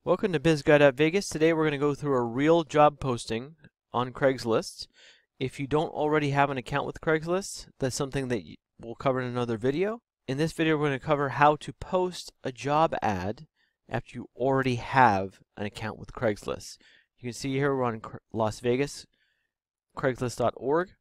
Welcome to BizGuide Vegas. Today we're going to go through a real job posting on Craigslist. If you don't already have an account with Craigslist, that's something that we'll cover in another video. In this video we're going to cover how to post a job ad after you already have an account with Craigslist. You can see here we're on Las Vegas, Craigslist.org.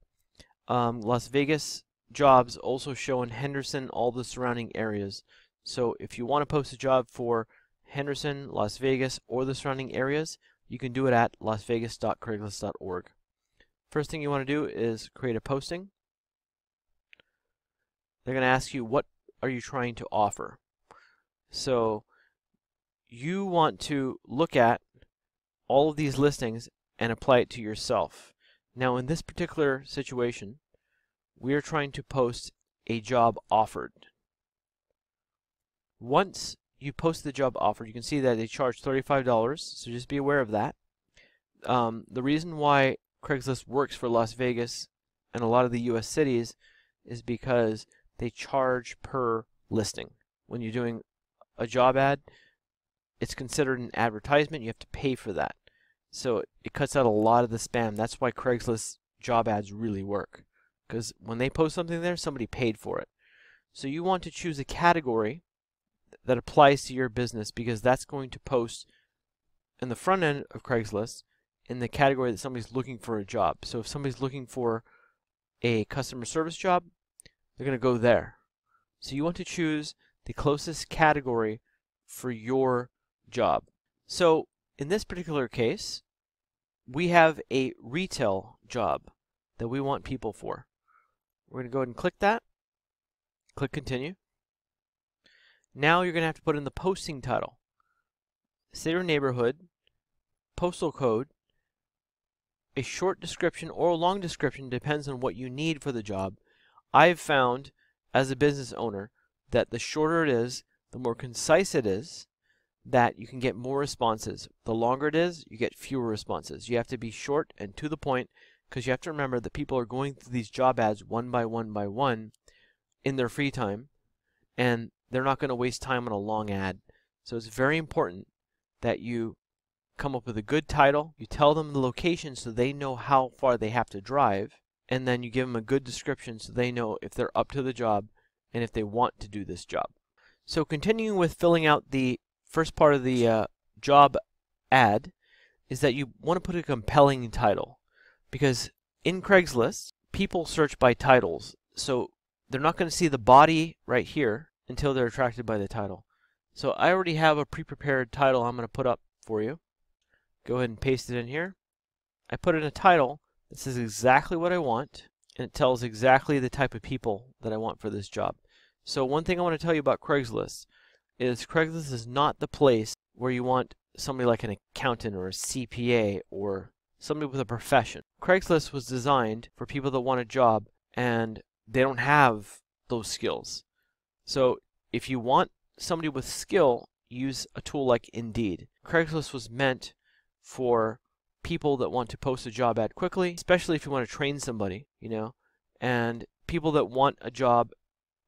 Las Vegas jobs also show in Henderson, all the surrounding areas. So if you want to post a job for Henderson, Las Vegas, or the surrounding areas, you can do it at lasvegas.craigslist.org. First thing you want to do is create a posting. They're going to ask you, what are you trying to offer? So you want to look at all of these listings and apply it to yourself. Now in this particular situation, we are trying to post a job offered. Once you post the job offer, you can see that they charge $35, so just be aware of that. The reason why Craigslist works for Las Vegas and a lot of the US cities is because they charge per listing. When you're doing a job ad, it's considered an advertisement. You have to pay for that. So it cuts out a lot of the spam. That's why Craigslist job ads really work, because when they post something there, somebody paid for it. So you want to choose a category that applies to your business, because that's going to post in the front end of Craigslist in the category that somebody's looking for a job. So if somebody's looking for a customer service job, they're going to go there. So you want to choose the closest category for your job. So in this particular case, we have a retail job that we want people for. We're going to go ahead and click that. Click continue. Now you're going to have to put in the posting title, city or neighborhood, postal code, a short description or a long description, depends on what you need for the job. I've found as a business owner that the shorter it is, the more concise it is, that you can get more responses. The longer it is, you get fewer responses. You have to be short and to the point, because you have to remember that people are going through these job ads one by one in their free time, and they're not going to waste time on a long ad. So it's very important that you come up with a good title, you tell them the location so they know how far they have to drive, and then you give them a good description so they know if they're up to the job and if they want to do this job. So continuing with filling out the first part of the job ad is that you want to put a compelling title, because in Craigslist people search by titles, so they're not going to see the body right here until they're attracted by the title. So I already have a pre-prepared title I'm going to put up for you. Go ahead and paste it in here. I put in a title that says exactly what I want, and it tells exactly the type of people that I want for this job. So one thing I want to tell you about Craigslist is Craigslist is not the place where you want somebody like an accountant or a CPA or somebody with a profession. Craigslist was designed for people that want a job and they don't have those skills. So if you want somebody with skill, use a tool like Indeed. Craigslist was meant for people that want to post a job ad quickly, especially if you want to train somebody, and people that want a job,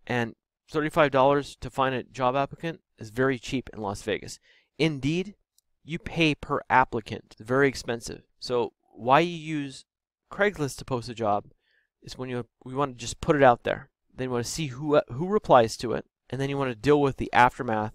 and $35 to find a job applicant is very cheap in Las Vegas. Indeed, you pay per applicant. It's very expensive. So why you use Craigslist to post a job is when we want to just put it out there. Then you want to see who replies to it, and then you want to deal with the aftermath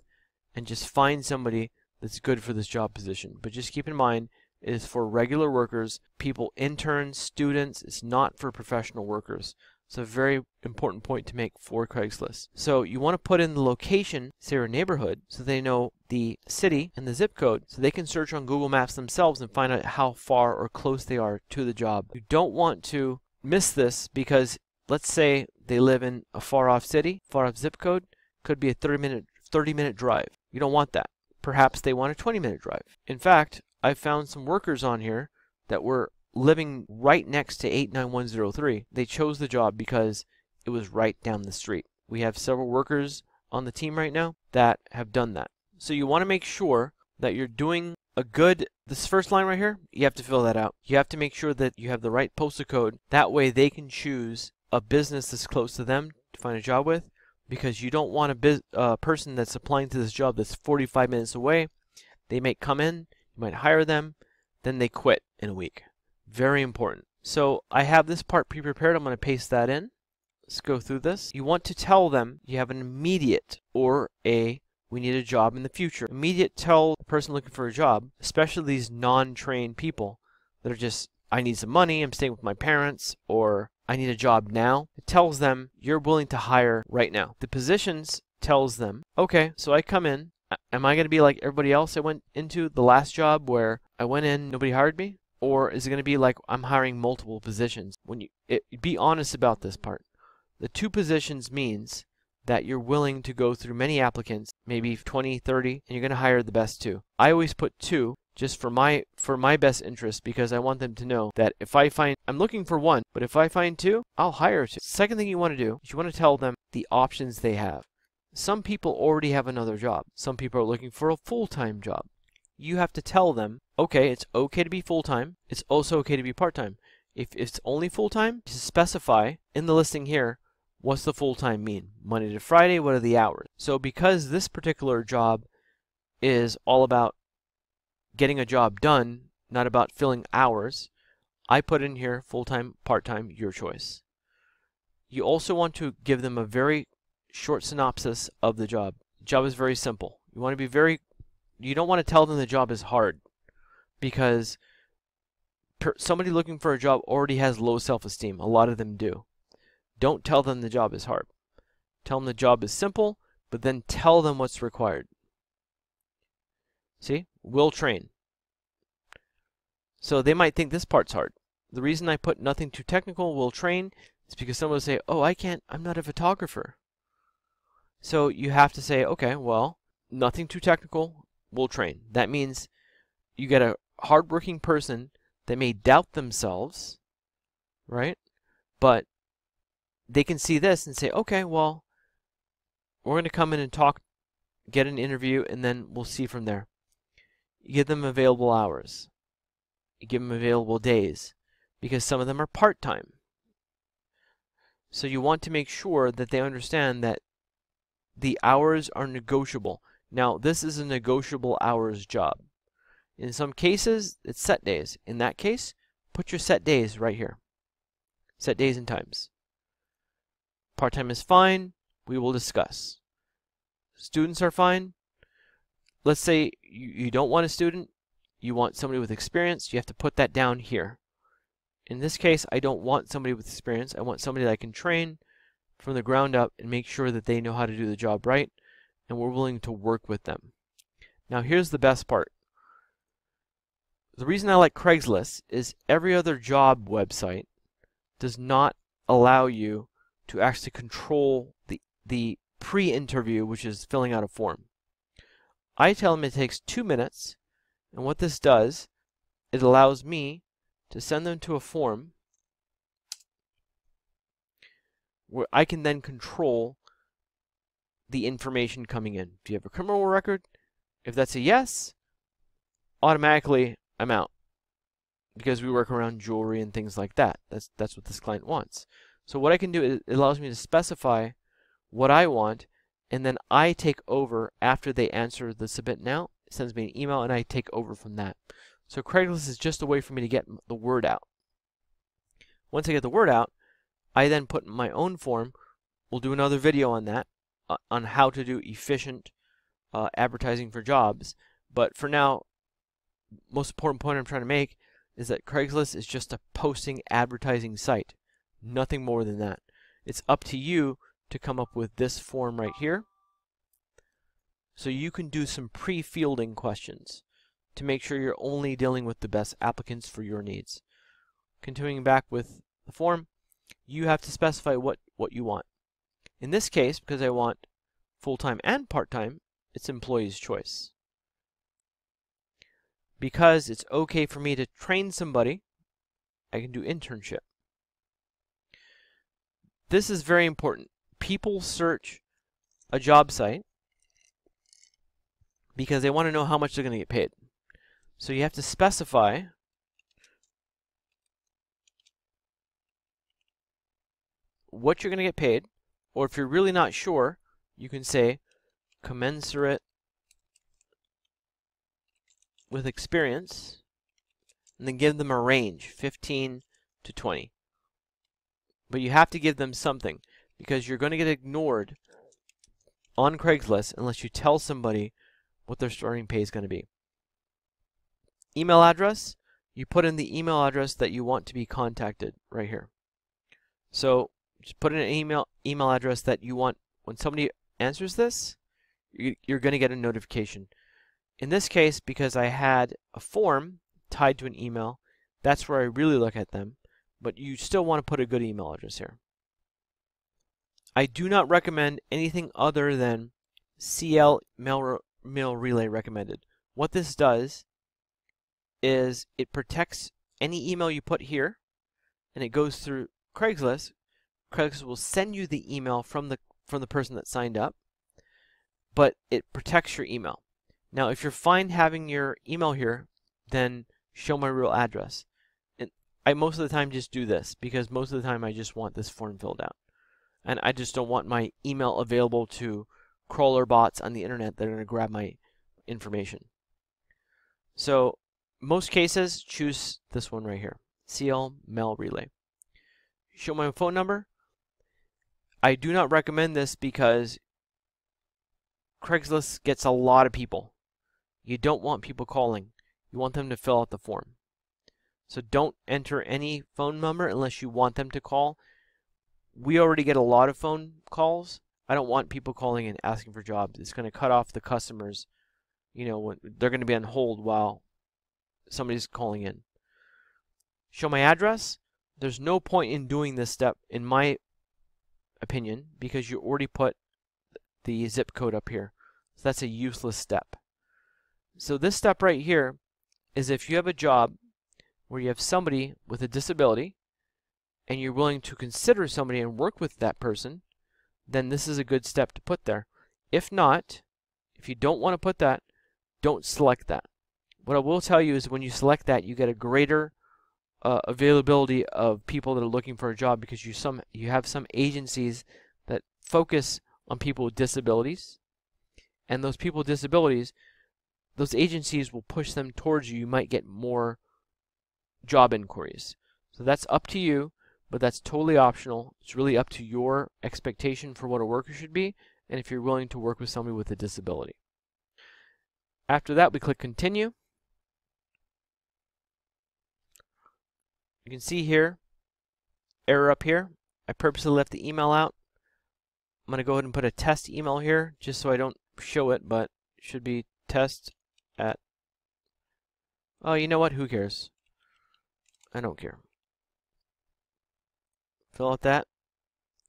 and just find somebody that's good for this job position. But just keep in mind, it is for regular workers, people, interns, students. It's not for professional workers. It's a very important point to make for Craigslist. So you want to put in the location, say your neighborhood, so they know the city and the zip code, so they can search on Google Maps themselves and find out how far or close they are to the job. You don't want to miss this, because let's say they live in a far-off city, far-off zip code, could be a 30-minute drive. You don't want that. Perhaps they want a 20-minute drive. In fact, I found some workers on here that were living right next to 89103. They chose the job because it was right down the street. We have several workers on the team right now that have done that. So you want to make sure that you're doing a good, this first line right here, you have to fill that out. You have to make sure that you have the right postal code. That way they can choose a business that's close to them to find a job with, because you don't want a person that's applying to this job that's 45 minutes away They may come in, you might hire them, then they quit in a week. Very important. So I have this part pre-prepared. I'm going to paste that in. Let's go through this. You want to tell them you have an immediate or a we need a job in the future. Immediate, tell the person looking for a job, especially these non-trained people that are just, I need some money, I'm staying with my parents, or I need a job now. It tells them you're willing to hire right now. The positions tells them, okay, so I come in, am I going to be like everybody else I went into the last job where I went in, nobody hired me? Or is it going to be like I'm hiring multiple positions? Be honest about this part. The 2 positions means that you're willing to go through many applicants, maybe 20, 30, and you're going to hire the best 2. I always put 2 just for my best interest, because I want them to know that if I find, I'm looking for 1, but if I find 2, I'll hire 2. Second thing you want to do is you want to tell them the options they have. Some people already have another job. Some people are looking for a full-time job. You have to tell them, okay, it's okay to be full-time. It's also okay to be part-time. If it's only full-time, just specify in the listing here, what's the full-time mean? Monday to Friday, what are the hours? So because this particular job is all about getting a job done, not about filling hours, I put in here full-time, part-time, your choice. You also want to give them a very short synopsis of the job. The job is very simple. You want to be you don't want to tell them the job is hard, because somebody looking for a job already has low self-esteem. A lot of them do. Don't tell them the job is hard. Tell them the job is simple, but then tell them what's required. See? Will train. So they might think this part's hard. The reason I put nothing too technical, will train, is because someone will say, oh, I'm not a photographer. So you have to say, okay, well, nothing too technical, will train. That means you get a hardworking person that may doubt themselves, right? But they can see this and say, okay, well, we're going to come in and talk, get an interview, and then we'll see from there. You give them available hours. You give them available days, because some of them are part-time. So you want to make sure that they understand that the hours are negotiable. Now, this is a negotiable hours job. In some cases, it's set days. In that case, put your set days right here. Set days and times. Part-time is fine. We will discuss. Students are fine. Let's say you don't want a student. You want somebody with experience. You have to put that down here. In this case, I don't want somebody with experience. I want somebody that I can train from the ground up and make sure that they know how to do the job right, and we're willing to work with them. Now, here's the best part. The reason I like Craigslist is every other job website does not allow you to actually control the pre-interview, which is filling out a form. I tell them it takes 2 minutes, and what this does, it allows me to send them to a form where I can then control the information coming in. If you have a criminal record, if that's a yes, automatically I'm out, because we work around jewelry and things like that. That's what this client wants. So what I can do is it allows me to specify what I want, and then I take over after they answer the submit now. It sends me an email and I take over from that. So Craigslist is just a way for me to get the word out. Once I get the word out, I then put in my own form. We'll do another video on that, on how to do efficient advertising for jobs. But for now, most important point I'm trying to make is that Craigslist is just a posting advertising site. Nothing more than that. It's up to you to come up with this form right here, so you can do some pre-fielding questions to make sure you're only dealing with the best applicants for your needs. Continuing back with the form, you have to specify what you want. In this case, because I want full-time and part-time, it's employee's choice. Because it's okay for me to train somebody, I can do internship. This is very important. People search a job site because they want to know how much they're going to get paid. So you have to specify what you're going to get paid, or if you're really not sure, you can say commensurate with experience, and then give them a range, 15 to 20. But you have to give them something, because you're going to get ignored on Craigslist unless you tell somebody what their starting pay is going to be. Email address, you put in the email address that you want to be contacted right here. So just put in an email address that you want. When somebody answers this, you're going to get a notification. In this case, because I had a form tied to an email, that's where I really look at them, but you still want to put a good email address here. I do not recommend anything other than CL mail relay recommended. What this does is it protects any email you put here, and it goes through Craigslist. Craigslist will send you the email from the person that signed up, but it protects your email. Now, if you're fine having your email here, then show my real address. And I most of the time just do this, because most of the time I just want this form filled out. And I just don't want my email available to crawler bots on the internet that are going to grab my information. So, most cases, choose this one right here, CL Mail Relay. Show my phone number. I do not recommend this because Craigslist gets a lot of people. You don't want people calling. You want them to fill out the form. So don't enter any phone number unless you want them to call. We already get a lot of phone calls. I don't want people calling and asking for jobs. It's going to cut off the customers. You know, when they're going to be on hold while somebody's calling in. Show my address. There's no point in doing this step, in my opinion, because you already put the zip code up here. So that's a useless step. So this step right here is if you have a job where you have somebody with a disability and you're willing to consider somebody and work with that person, then this is a good step to put there. If not, if you don't want to put that, don't select that. What I will tell you is when you select that, you get a greater availability of people that are looking for a job, because you have some agencies that focus on people with disabilities, and those people with disabilities, those agencies will push them towards you. You might get more job inquiries. So that's up to you, but that's totally optional. It's really up to your expectation for what a worker should be, and if you're willing to work with somebody with a disability. After that, we click Continue. You can see here, error up here. I purposely left the email out. I'm going to go ahead and put a test email here, just so I don't show it, but it should be test at... Oh, you know what? Who cares? I don't care. Fill out that.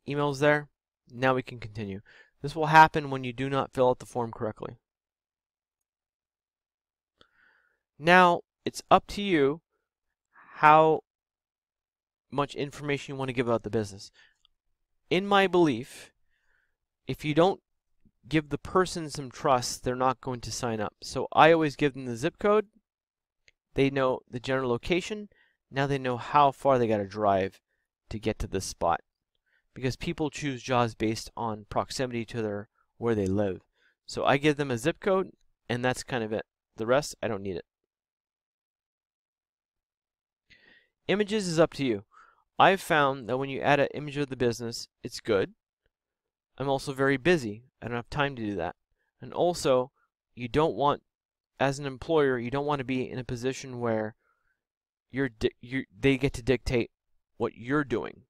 Email's there. Now we can continue. This will happen when you do not fill out the form correctly. Now, it's up to you how much information you want to give about the business. In my belief, if you don't give the person some trust, they're not going to sign up. So I always give them the zip code. They know the general location. Now they know how far they got to drive to get to this spot. Because people choose jobs based on proximity to where they live. So I give them a zip code, and that's kind of it. The rest, I don't need it. Images is up to you. I've found that when you add an image of the business, it's good. I'm also very busy. I don't have time to do that. And also, you don't want, as an employer, you don't want to be in a position where they get to dictate what you're doing.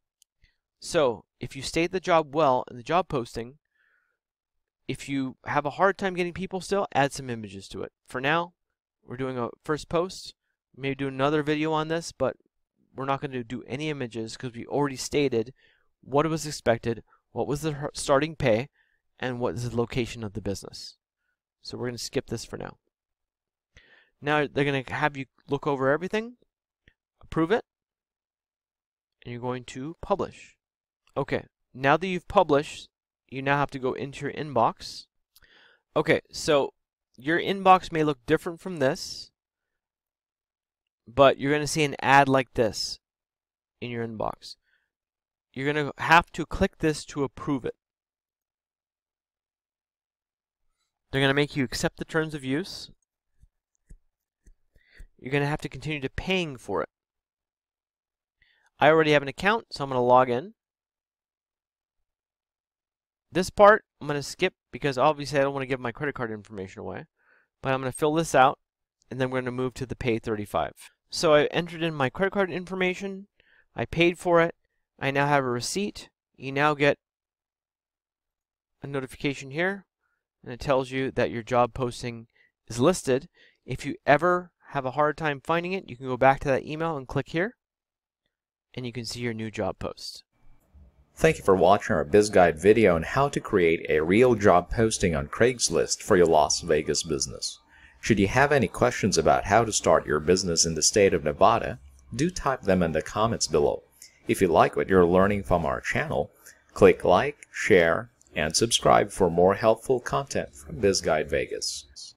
So, if you state the job well in the job posting, if you have a hard time getting people still, add some images to it. For now, we're doing a first post. Maybe do another video on this, but we're not going to do any images because we already stated what was expected, what was the starting pay, and what is the location of the business. So we're going to skip this for now. Now they're going to have you look over everything, approve it, and you're going to publish. Okay, now that you've published, you now have to go into your inbox. Okay, so your inbox may look different from this, but you're going to see an ad like this in your inbox. You're going to have to click this to approve it. They're going to make you accept the terms of use. you're going to have to continue to paying for it. I already have an account, so I'm going to log in. This part I'm going to skip because obviously I don't want to give my credit card information away. But I'm going to fill this out, and then we're going to move to the pay 35. So I entered in my credit card information. I paid for it. I now have a receipt. You now get a notification here, and it tells you that your job posting is listed. If you ever have a hard time finding it, you can go back to that email and click here, and you can see your new job post. Thank you for watching our BizGuide video on how to create a real job posting on Craigslist for your Las Vegas business. Should you have any questions about how to start your business in the state of Nevada, do type them in the comments below. If you like what you're learning from our channel, click like, share, and subscribe for more helpful content from BizGuide Vegas.